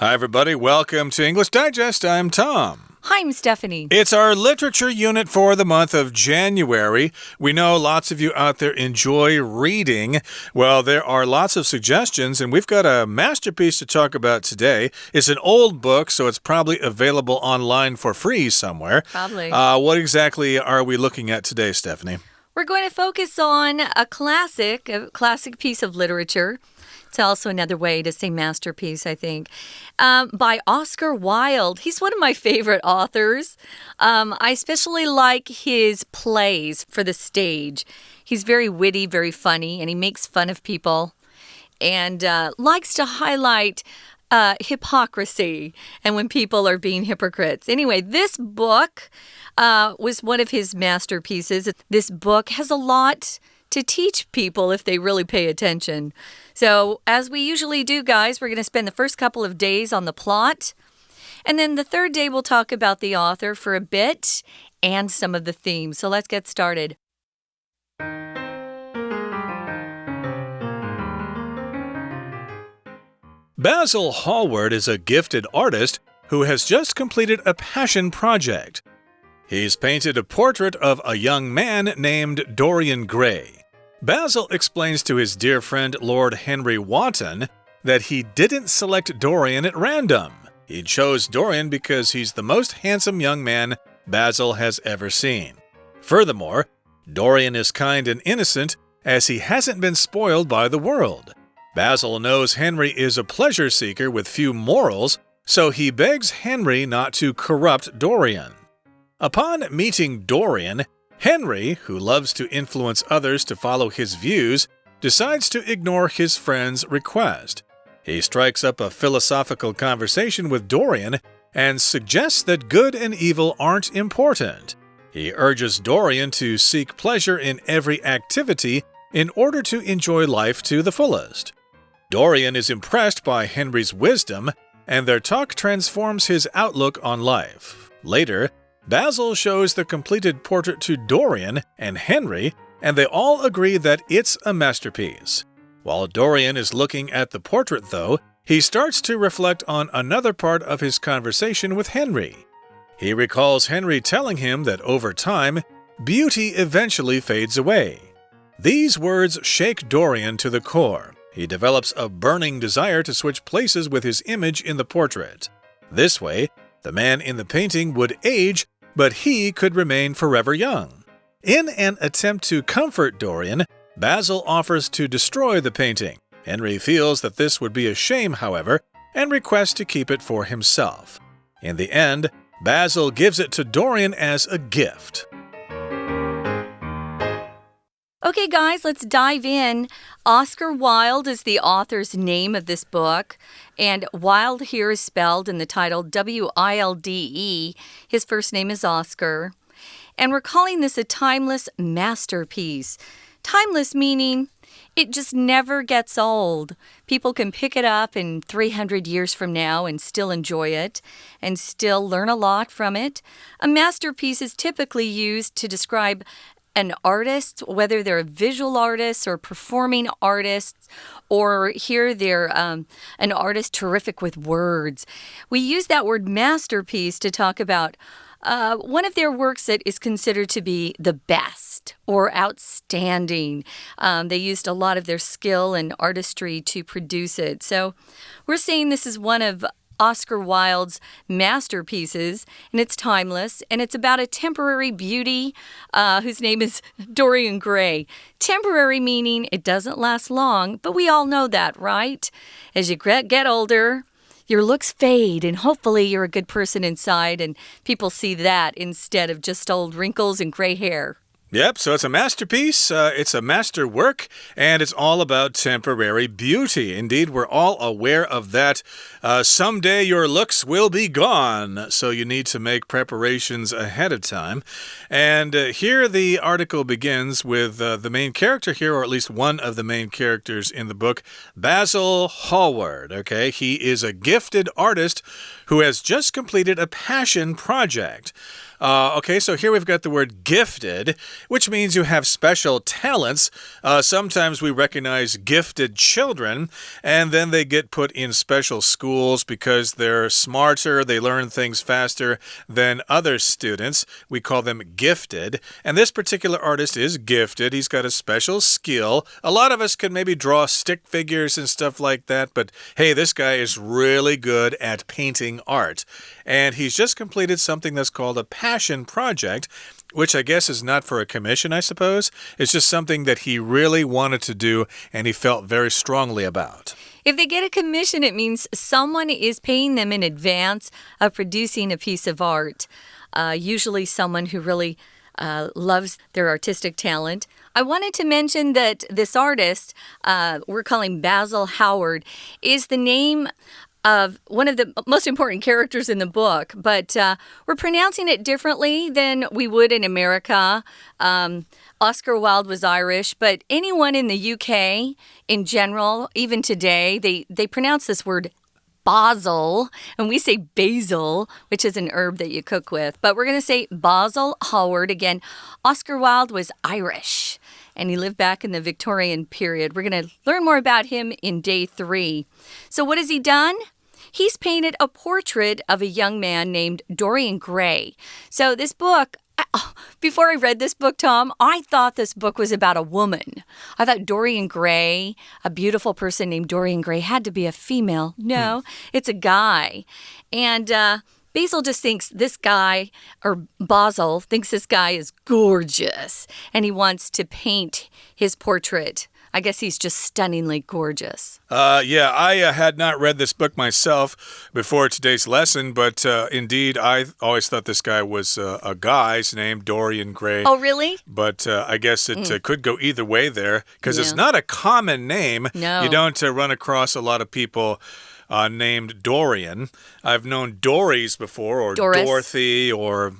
Hi, everybody. Welcome to English Digest. I'm Tom. Hi, I'm Stephanie. It's our literature unit for the month of January. We know lots of you out there enjoy reading. Well, there are lots of suggestions, and we've got a masterpiece to talk about today. It's an old book, so it's probably available online for free somewhere. Probably. What exactly are we looking at today, Stephanie? We're going to focus on a classic piece of literature. It's also another way to say masterpiece, I think, by Oscar Wilde. He's one of my favorite authors. I especially like his plays for the stage. He's very witty, very funny, and he makes fun of people and likes to highlight hypocrisy and when people are being hypocrites. Anyway, this book was one of his masterpieces. This book has a lot to teach people if they really pay attention. So, as we usually do, guys, we're going to spend the first couple of days on the plot. And then the third day, we'll talk about the author for a bit and some of the themes. So, let's get started. Basil Hallward is a gifted artist who has just completed a passion project. He's painted a portrait of a young man named Dorian Gray. Basil explains to his dear friend Lord Henry Wotton that he didn't select Dorian at random. He chose Dorian because he's the most handsome young man Basil has ever seen. Furthermore, Dorian is kind and innocent as he hasn't been spoiled by the world. Basil knows Henry is a pleasure seeker with few morals, so he begs Henry not to corrupt Dorian. Upon meeting Dorian, Henry, who loves to influence others to follow his views, decides to ignore his friend's request. He strikes up a philosophical conversation with Dorian and suggests that good and evil aren't important. He urges Dorian to seek pleasure in every activity in order to enjoy life to the fullest. Dorian is impressed by Henry's wisdom, and their talk transforms his outlook on life. Later, Basil shows the completed portrait to Dorian and Henry, and they all agree that it's a masterpiece. While Dorian is looking at the portrait, though, he starts to reflect on another part of his conversation with Henry. He recalls Henry telling him that over time, beauty eventually fades away. These words shake Dorian to the core. He develops a burning desire to switch places with his image in the portrait. This way, the man in the painting would age, but he could remain forever young. In an attempt to comfort Dorian, Basil offers to destroy the painting. Henry feels that this would be a shame, however, and requests to keep it for himself. In the end, Basil gives it to Dorian as a gift. Okay, guys, let's dive in. Oscar Wilde is the author's name of this book, and Wilde here is spelled in the title W-I-L-D-E. His first name is Oscar, and we're calling this a timeless masterpiece. Timeless meaning it just never gets old. People can pick it up in 300 years from now and still enjoy it and still learn a lot from it. A masterpiece is typically used to describe an artist, whether they're a visual artist or performing artists, or here they're an artist terrific with words. We use that word masterpiece to talk about one of their works that is considered to be the best or outstanding. They used a lot of their skill and artistry to produce it. So we're saying this is one of Oscar Wilde's masterpieces, and it's timeless, and it's about a temporary beauty whose name is Dorian Gray. Temporary meaning it doesn't last long, but we all know that, right? As you get older, your looks fade, and hopefully you're a good person inside, and people see that instead of just old wrinkles and gray hair. Yep, so it's a masterpiece, it's a masterwork, and it's all about temporary beauty. Indeed, we're all aware of that. Someday your looks will be gone, so you need to make preparations ahead of time. And here the article begins with the main character here, or at least one of the main characters in the book, Basil Hallward. Okay, he is a gifted artist who has just completed a passion project. Okay, so here we've got the word gifted, which means you have special talents. Sometimes we recognize gifted children, and then they get put in special schools because they're smarter, they learn things faster than other students. We call them gifted. And this particular artist is gifted. He's got a special skill. A lot of us can maybe draw stick figures and stuff like that, but hey, this guy is really good at painting art. And he's just completed something that's called a passion project, which I guess is not for a commission, I suppose. It's just something that he really wanted to do and he felt very strongly about. If they get a commission, it means someone is paying them in advance of producing a piece of art. Usually someone who really loves their artistic talent. I wanted to mention that this artist, we're calling Basil Howard, is the name of one of the most important characters in the book, but we're pronouncing it differently than we would in America. Oscar Wilde was Irish, but anyone in the UK in general, even today, they pronounce this word basil, and we say basil, which is an herb that you cook with. But we're going to say Basil Howard. Again, Oscar Wilde was Irish, and he lived back in the Victorian period. We're going to learn more about him in day 3. So what has he done? He's painted a portrait of a young man named Dorian Gray. So this book, before I read this book, Tom, I thought this book was about a woman. I thought Dorian Gray, a beautiful person named Dorian Gray, had to be a female. No, it's a guy. And Basil just thinks this guy, or Basil thinks this guy is gorgeous, and he wants to paint his portrait. I guess he's just stunningly gorgeous. Yeah, I had not read this book myself before today's lesson, but indeed, I always thought this guy was a guy's name, Dorian Gray. Oh, really? But I guess it could go either way there, because it's not a common name. No. You don't run across a lot of people named Dorian. I've known Doris before, or Doris. Dorothy, or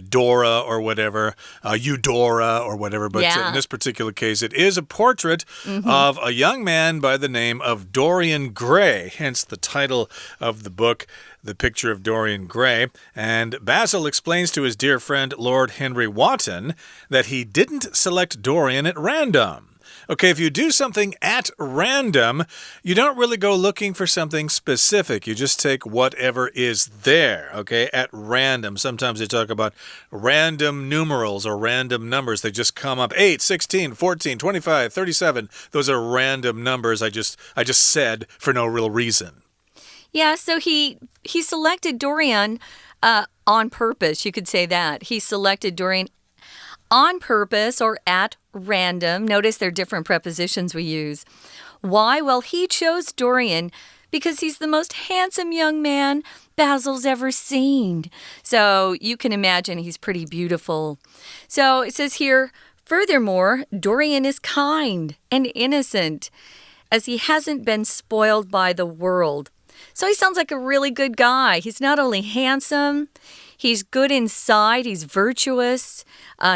Dora, or whatever, Eudora, or whatever. But in this particular case, it is a portrait of a young man by the name of Dorian Gray, hence the title of the book, The Picture of Dorian Gray. And Basil explains to his dear friend Lord Henry Wotton that he didn't select Dorian at random. Okay, if you do something at random, you don't really go looking for something specific. You just take whatever is there, okay, at random. Sometimes they talk about random numerals or random numbers. They just come up. 8, 16, 14, 25, 37. Those are random numbers I just said for no real reason. Yeah, so he selected Dorian on purpose. You could say that. He selected Dorian on purpose or at random. Notice there are different prepositions we use. Why? Well, he chose Dorian because he's the most handsome young man Basil's ever seen. So you can imagine he's pretty beautiful. So it says here, furthermore, Dorian is kind and innocent, as he hasn't been spoiled by the world. So he sounds like a really good guy. He's not only handsome, he's good inside, he's virtuous,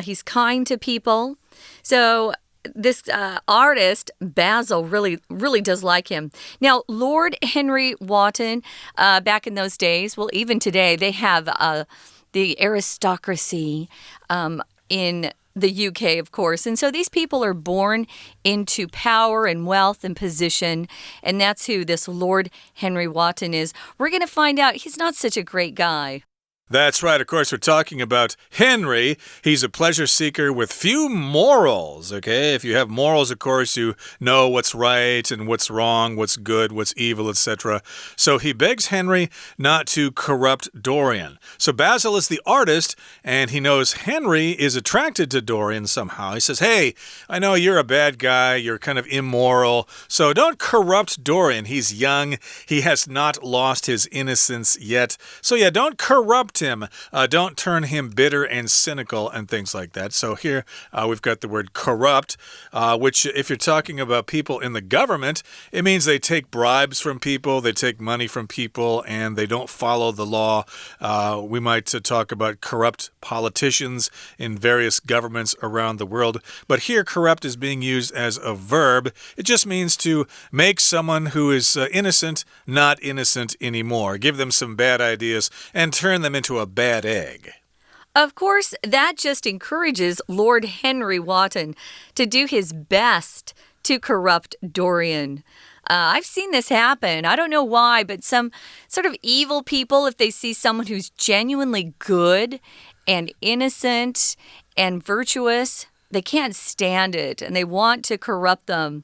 he's kind to people. So this artist, Basil, really does like him. Now, Lord Henry Wotton, back in those days, well, even today, they have the aristocracy in the UK, of course. And so these people are born into power and wealth and position. And that's who this Lord Henry Wotton is. We're going to find out he's not such a great guy. That's right. Of course, we're talking about Henry. He's a pleasure seeker with few morals, okay? If you have morals, of course, you know what's right and what's wrong, what's good, what's evil, etc. So he begs Henry not to corrupt Dorian. So Basil is the artist, and he knows Henry is attracted to Dorian somehow. He says, hey, I know you're a bad guy, you're kind of immoral, so don't corrupt Dorian. He's young, he has not lost his innocence yet. So yeah, don't corrupt him. Don't turn him bitter and cynical and things like that. So here we've got the word corrupt, which if you're talking about people in the government, it means they take bribes from people, they take money from people, and they don't follow the law. We might talk about corrupt politicians in various governments around the world. But here corrupt is being used as a verb. It just means to make someone who is innocent not innocent anymore. Give them some bad ideas and turn them into a bad egg. Of course, that just encourages Lord Henry Wotton to do his best to corrupt Dorian. I've seen this happen. I don't know why, but some sort of evil people, if they see someone who's genuinely good and innocent and virtuous, they can't stand it and they want to corrupt them.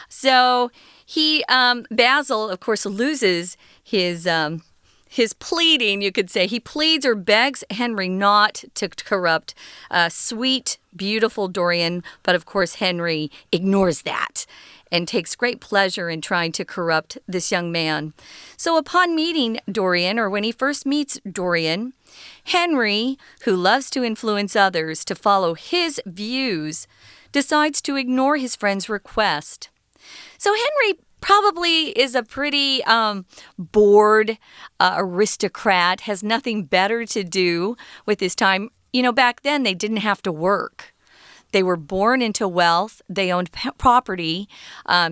So Basil, of course, loses his pleading, you could say. He pleads or begs Henry not to corrupt sweet, beautiful Dorian, but of course Henry ignores that and takes great pleasure in trying to corrupt this young man. So upon meeting Dorian, or when he first meets Dorian, Henry, who loves to influence others to follow his views, decides to ignore his friend's request. So Henry probably is a pretty bored aristocrat, has nothing better to do with his time. You know, back then they didn't have to work. They were born into wealth. They owned property.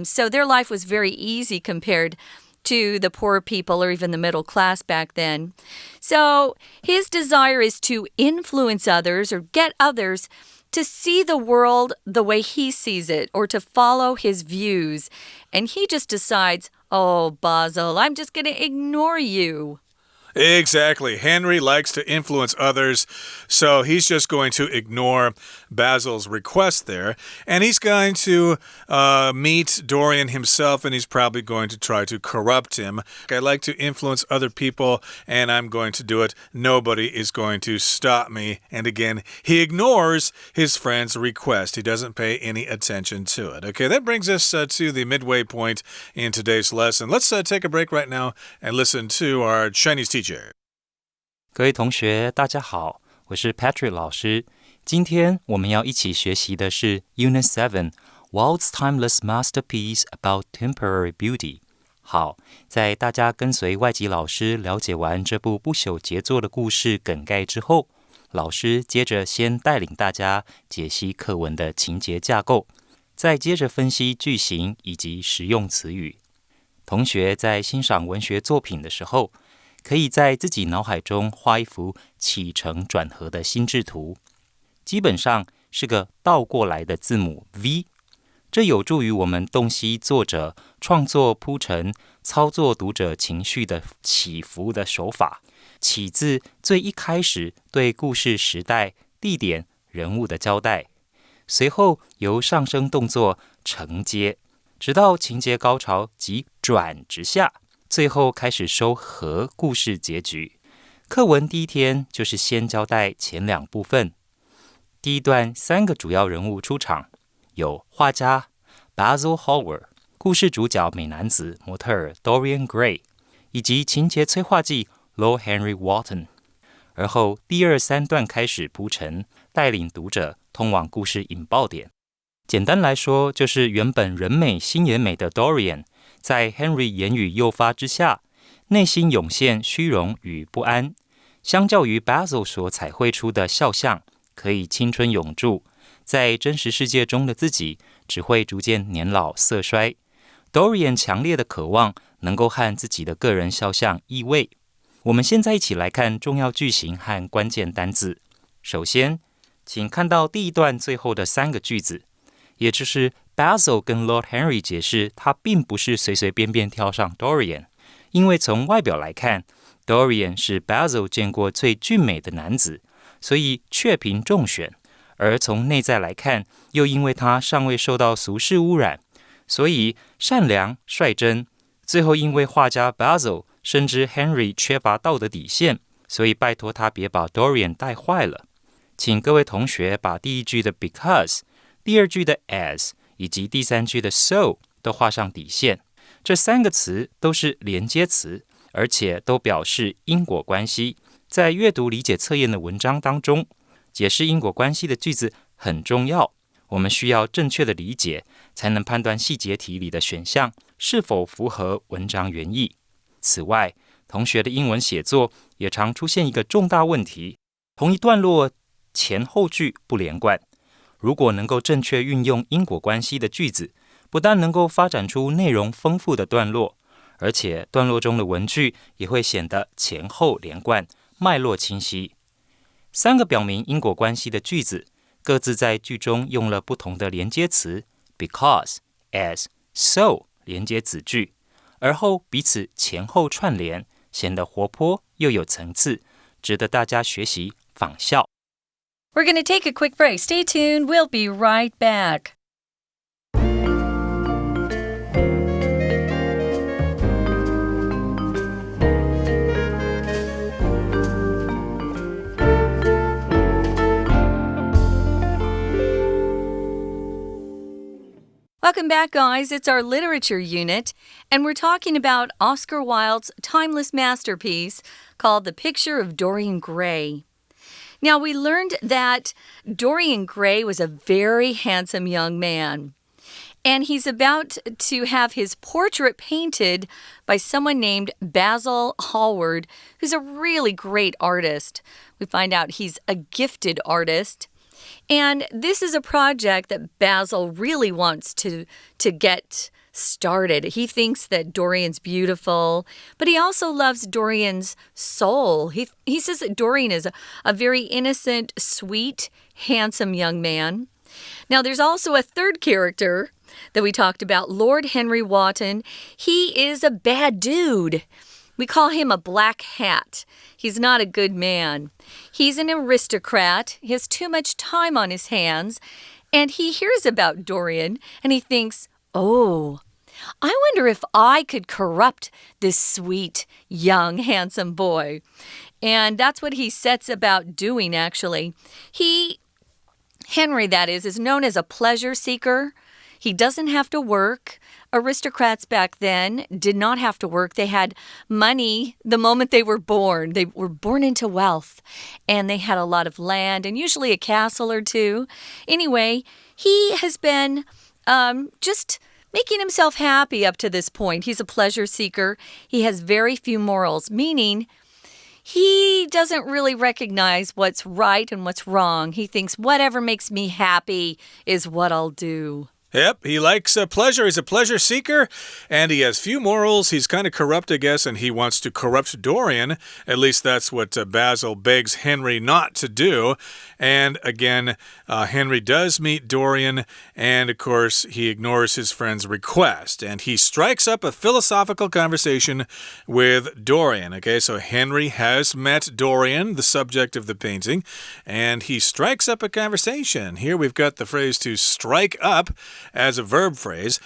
So their life was very easy compared to the poor people or even the middle class back then. So his desire is to influence others or get others to see the world the way he sees it or to follow his views. And he just decides, oh, Basil, I'm just going to ignore you. Exactly. Henry likes to influence others, so he's just going to ignore Basil's request there. And he's going to meet Dorian himself, and he's probably going to try to corrupt him. I like to influence other people, and I'm going to do it. Nobody is going to stop me. And again, he ignores his friend's request. He doesn't pay any attention to it. Okay, that brings us to the midway point in today's lesson. Let's take a break right now and listen to our Chinese teacher.各位同学，大家好，我是 Patrick 老师。今天我们要一起学习的是 Unit7 World's Timeless Masterpiece About Temporary Beauty。好，在大家跟随外籍老师了解完这部不朽杰作的故事梗概之后，老师接着先带领大家解析课文的情节架构，再接着分析句型以及实用词语。同学在欣赏文学作品的时候，可以在自己脑海中画一幅起承转合的心智图，基本上是个倒过来的字母 V， 这有助于我们洞悉作者创作铺陈、操作读者情绪的起伏的手法，起自最一开始对故事时代、地点、人物的交代，随后由上升动作承接，直到情节高潮及转直下，最后开始收合故事结局。课文第一天就是先交代前两部分。第一段3个主要人物出场，有画家 Basil Hallward、 故事主角美男子模特儿 Dorian Gray 以及情节催化剂 Lord Henry Wotton。而后第2、3段开始铺陈，带领读者通往故事引爆点。简单来说，就是原本人美心也美的 Dorian在 Henry 言语诱发之下，内心涌现虚荣与不安。相较于 Basil 所彩绘出的肖像，可以青春永驻，在真实世界中的自己只会逐渐年老色衰。Dorian 强烈的渴望能够和自己的个人肖像易位。我们现在一起来看重要句型和关键单字。首先，请看到第一段最后的3个句子，也就是 Basil 跟 Lord Henry 解释他并不是随随便便挑上 Dorian， 因为从外表来看， Dorian 是 Basil 见过最俊美的男子，所以确评中选。而从内在来看，又因为他尚未受到俗世污染，所以善良率真。最后因为画家 Basil 深知 Henry 缺乏道德底线，所以拜托他别把 Dorian 带坏了。请各位同学把第一句的 because、 第2句的 as 以及第3句的 so 都画上底线。这3个词都是连接词，而且都表示因果关系。在阅读理解测验的文章当中，解释因果关系的句子很重要，我们需要正确的理解，才能判断细节题里的选项是否符合文章原意。此外，同学的英文写作也常出现一个重大问题，同一段落前后句不连贯。如果能够正确运用因果关系的句子，不但能够发展出内容丰富的段落，而且段落中的文句也会显得前后连贯，脉络清晰。3个表明因果关系的句子，各自在句中用了不同的连接词 because、as、so 连接子句，而后彼此前后串联，显得活泼又有层次，值得大家学习仿效。We're going to take a quick break. Stay tuned. We'll be right back. Welcome back, guys. It's our literature unit, and we're talking about Oscar Wilde's timeless masterpiece called The Picture of Dorian Gray. Now, we learned that Dorian Gray was a very handsome young man, and he's about to have his portrait painted by someone named Basil Hallward, who's a really great artist. We find out he's a gifted artist.And this is a project that Basil really wants to get started. He thinks that Dorian's beautiful, but he also loves Dorian's soul. He says that Dorian is a very innocent, sweet, handsome young man. Now, there's also a third character that we talked about, Lord Henry Wotton. He is a bad dude.We call him a black hat. He's not a good man. He's an aristocrat. He has too much time on his hands. And he hears about Dorian, and he thinks, oh, I wonder if I could corrupt this sweet, young, handsome boy. And that's what he sets about doing, actually. Henry, that is known as a pleasure seeker. He doesn't have to work.Aristocrats back then did not have to work. They had money the moment they were born. They were born into wealth, and they had a lot of land and usually a castle or two. Anyway, he has been just making himself happy up to this point. He's a pleasure seeker. He has very few morals, meaning he doesn't really recognize what's right and what's wrong. He thinks whatever makes me happy is what I'll do.Yep, he likes pleasure. He's a pleasure seeker, and he has few morals. He's kind of corrupt, I guess, and he wants to corrupt Dorian. At least that's what Basil begs Henry not to do. And again, Henry does meet Dorian, and of course, he ignores his friend's request, and he strikes up a philosophical conversation with Dorian. Okay, so Henry has met Dorian, the subject of the painting, and he strikes up a conversation. Here we've got the phrase to strike up.As a verb phrase,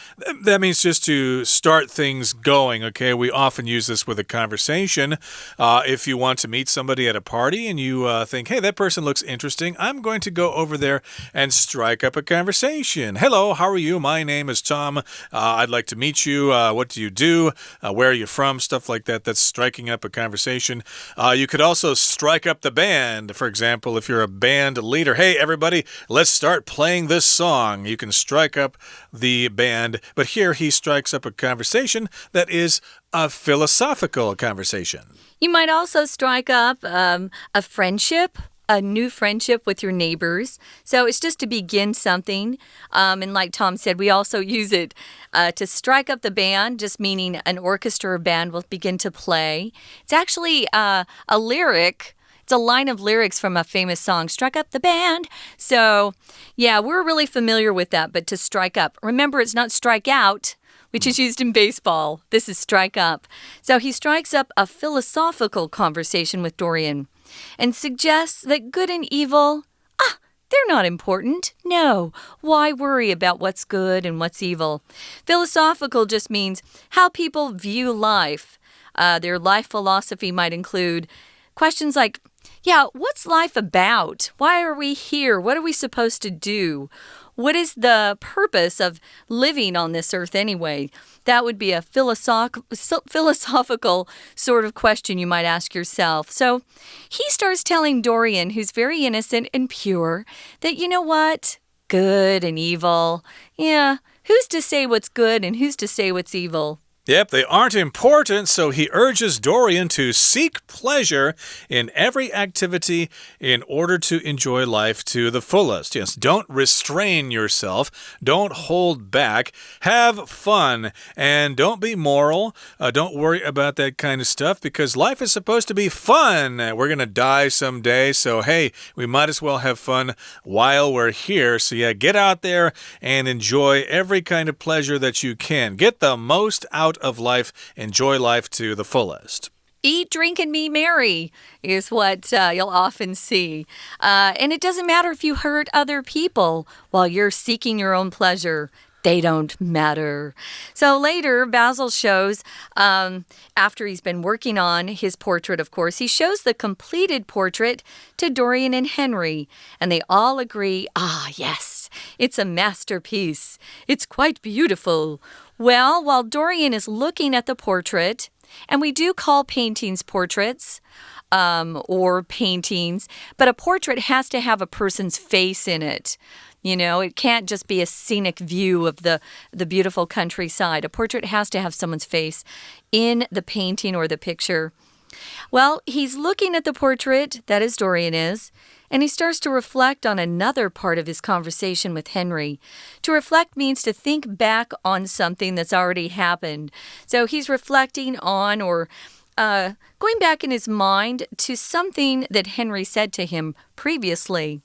that means just to start things going, okay? We often use this with a conversation. If you want to meet somebody at a party and you think, hey, that person looks interesting, I'm going to go over there and strike up a conversation. Hello, how are you? My name is Tom. I'd like to meet you. What do you do? Where are you from? Stuff like that. That's striking up a conversation. You could also strike up the band. For example, if you're a band leader, hey, everybody, let's start playing this song. You can strike up the band, but here he strikes up a conversation that is a philosophical conversation. You might also strike up a friendship, a new friendship with your neighbors. So it's just to begin something. And like Tom said, we also use it to strike up the band, just meaning an orchestra or band will begin to play. It's actually a lyric.It's a line of lyrics from a famous song, Strike Up the Band. So, yeah, we're really familiar with that, but to strike up. Remember, it's not strike out, which is used in baseball. This is strike up. So he strikes up a philosophical conversation with Dorian and suggests that good and evil, they're not important. No, why worry about what's good and what's evil? Philosophical just means how people view life. Their life philosophy might include questions like,Yeah, what's life about? Why are we here? What are we supposed to do? What is the purpose of living on this earth anyway? That would be a philosophical sort of question you might ask yourself. So he starts telling Dorian, who's very innocent and pure, that you know what? Good and evil. Yeah, who's to say what's good and who's to say what's evil? Yep, they aren't important, so he urges Dorian to seek pleasure in every activity in order to enjoy life to the fullest. Yes, don't restrain yourself. Don't hold back. Have fun. And don't be moral. Don't worry about that kind of stuff because life is supposed to be fun. We're going to die someday, so hey, we might as well have fun while we're here. So yeah, get out there and enjoy every kind of pleasure that you can. Get the most out of life. Enjoy life to the fullest. Eat, drink, and be merry is what you'll often see. And it doesn't matter if you hurt other people while you're seeking your own pleasure. They don't matter. So later, Basil shows, after he's been working on his portrait, of course, he shows the completed portrait to Dorian and Henry. And they all agree, yes, it's a masterpiece. It's quite beautiful. Well, while Dorian is looking at the portrait, and we do call paintings portraits or paintings, but a portrait has to have a person's face in it. You know, it can't just be a scenic view of the beautiful countryside. A portrait has to have someone's face in the painting or the picture. Well, he's looking at the portrait, that is Dorian is, and he starts to reflect on another part of his conversation with Henry. To reflect means to think back on something that's already happened. So he's reflecting on or going back in his mind to something that Henry said to him previously.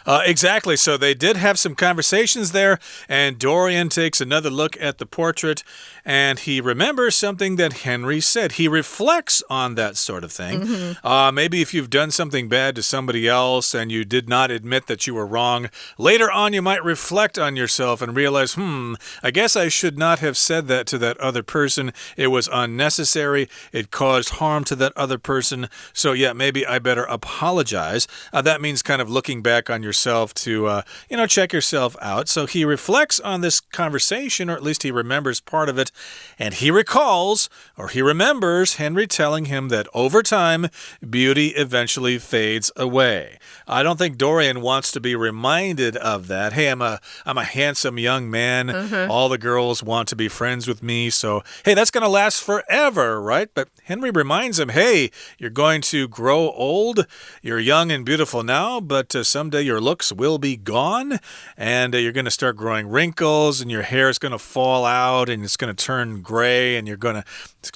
Exactly. So they did have some conversations there, and Dorian takes another look at the portrait, and he remembers something that Henry said. He reflects on that sort of thing. Maybe if you've done something bad to somebody else and you did not admit that you were wrong, later on you might reflect on yourself and realize, I guess I should not have said that to that other person. It was unnecessary. It caused harm to that other person. So yeah, maybe I better apologize. That means kind of looking back on yourself to, check yourself out. So he reflects on this conversation, or at least he remembers part of it, and he recalls, or he remembers Henry telling him that over time, beauty eventually fades away. I don't think Dorian wants to be reminded of that. Hey, I'm a handsome young man. All the girls want to be friends with me. So, hey, that's going to last forever, right? But Henry reminds him, hey, you're going to grow old. You're young and beautiful now, but someday your looks will be gone, and you're going to start growing wrinkles, and your hair is going to fall out, and it's going to turn gray, and you're going to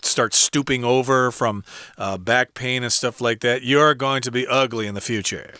start stooping over from back pain and stuff like that. You're going to be ugly in the future.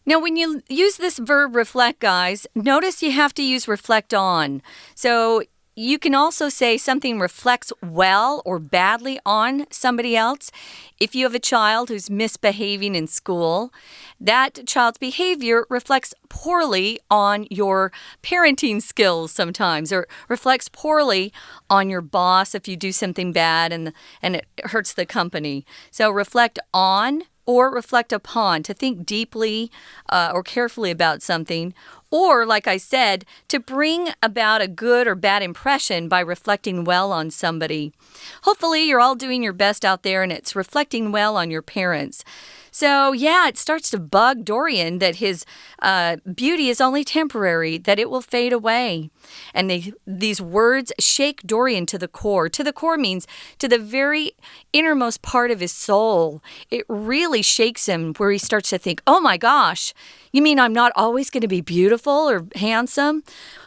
Now, when you use this verb reflect, guys, notice you have to use reflect on. So you can also say something reflects well or badly on somebody else. If you have a child who's misbehaving in school, that child's behavior reflects poorly on your parenting skills sometimes, or reflects poorly on your boss if you do something bad and it hurts the company. So reflect on or reflect upon, to think deeply or carefully about something. Or, like I said, to bring about a good or bad impression by reflecting well on somebody. Hopefully, you're all doing your best out there and it's reflecting well on your parents. So, yeah, it starts to bug Dorian that his beauty is only temporary, that it will fade away. And these words shake Dorian to the core. To the core means to the very innermost part of his soul. It really shakes him where he starts to think, oh my gosh, you mean I'm not always going to be beautiful or handsome?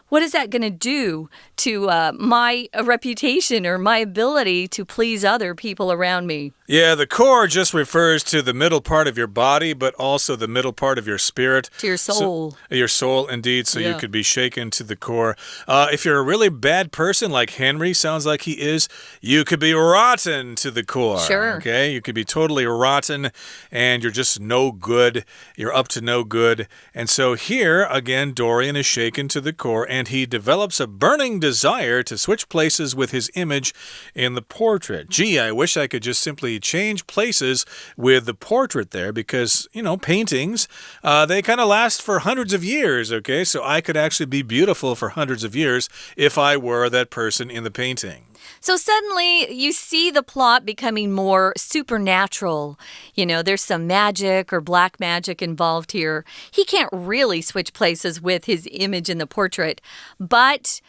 What is that going to do to my reputation or my ability to please other people around me? Yeah, the core just refers to the middle part of your body, but also the middle part of your spirit. To your soul. So, your soul, indeed, so you could be shaken to the core. If you're a really bad person, like Henry sounds like he is, you could be rotten to the core. Sure. Okay, you could be totally rotten, and you're just no good. You're up to no good. And so here, again, Dorian is shaken to the core, and he develops a burning desire to switch places with his image in the portrait. Gee, I wish I could just simply change places with the portrait there because, paintings, they kind of last for hundreds of years, okay? So I could actually be beautiful for hundreds of years if I were that person in the painting. So suddenly you see the plot becoming more supernatural. There's some magic or black magic involved here. He can't really switch places with his image in the portrait. But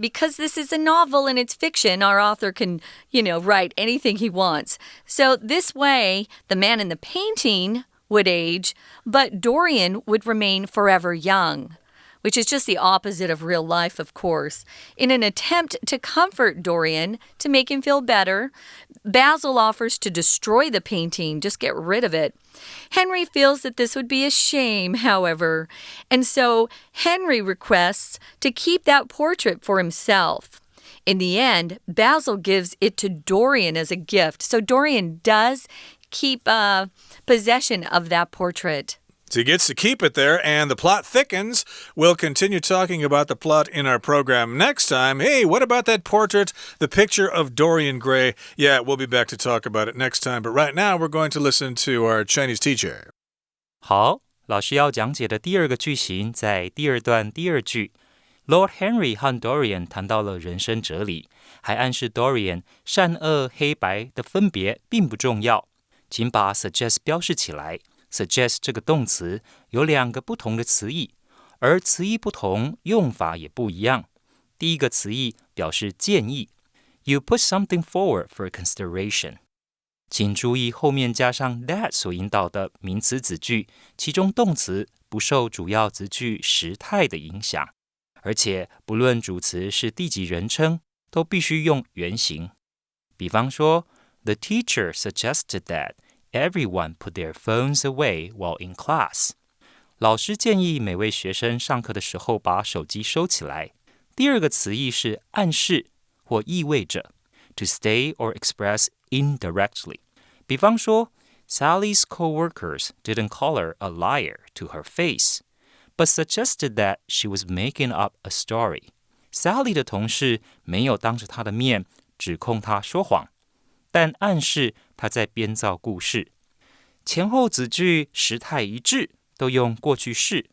because this is a novel and it's fiction, our author can, write anything he wants. So this way, the man in the painting would age, but Dorian would remain forever young.Which is just the opposite of real life, of course. In an attempt to comfort Dorian, to make him feel better, Basil offers to destroy the painting, just get rid of it. Henry feels that this would be a shame, however, and so Henry requests to keep that portrait for himself. In the end, Basil gives it to Dorian as a gift, so Dorian does keep possession of that portrait.So he gets to keep it there, and the plot thickens. We'll continue talking about the plot in our program next time. Hey, what about that portrait, the picture of Dorian Gray? Yeah, we'll be back to talk about it next time. But right now, we're going to listen to our Chinese teacher. 好，老师要讲解的第二个句型在第二段第二句。Lord Henry 和 Dorian 谈到了人生哲理，还暗示 Dorian 善恶黑白的分别并不重要，请把 suggest 标示起来。Suggest 这个动词有两个不同的词义，而词义不同，用法也不一样。第一个词义表示建议 ，You put something forward for consideration。请注意后面加上 that 所引导的名词子句，其中动词不受主要子句时态的影响，而且不论主词是第几人称，都必须用原形。比方说 ，The teacher suggested that.Everyone put their phones away while in class. 老师建议每位学生上课的时候把手机收起来。第二个词义是暗示或意味着 to say or express indirectly. 比方说 Sally's co-workers didn't call her a liar to her face, but suggested that she was making up a story. Sally 的同事没有当着她的面指控她说谎，但暗示他在编造故事。前后子句时态一致，都用过去式，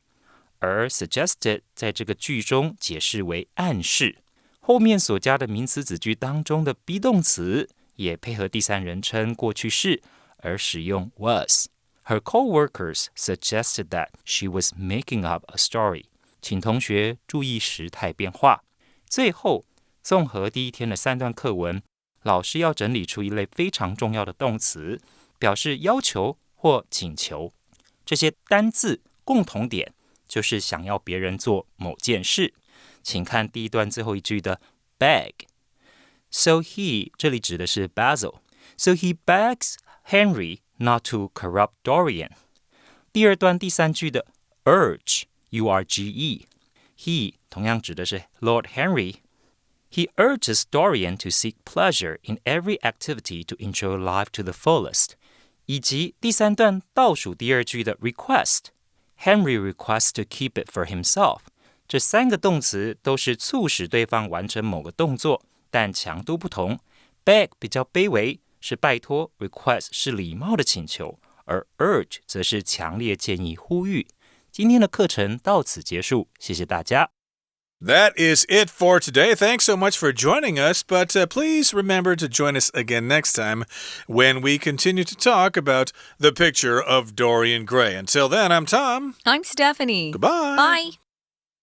而 suggested 在这个句中解释为暗示。后面所加的名词子句当中的 be 动词也配合第三人称过去式，而使用 was. Her co-workers suggested that she was making up a story. 请同学注意时态变化。最后，综合第一天的3段课文，老师要整理出一类非常重要的动词，表示要求或请求。这些单字共同点就是想要别人做某件事。请看第一段最后一句的 beg。So he 这里指的是 Basil。So he begs Henry not to corrupt Dorian。第二段第三句的 urge。He 同样指的是 Lord Henry。He urges Dorian to seek pleasure in every activity to enjoy life to the fullest. 以及第三段倒数第二句的 request。Henry requests to keep it for himself. 这3个动词都是促使对方完成某个动作，但强度不同。beg 比较卑微，是拜托 ；request 是礼貌的请求，而 urge 则是强烈建议、呼吁。今天的课程到此结束，谢谢大家。That is it for today. Thanks so much for joining us, but please remember to join us again next time when we continue to talk about the picture of Dorian Gray. Until then, I'm Tom. I'm Stephanie. Goodbye. Bye.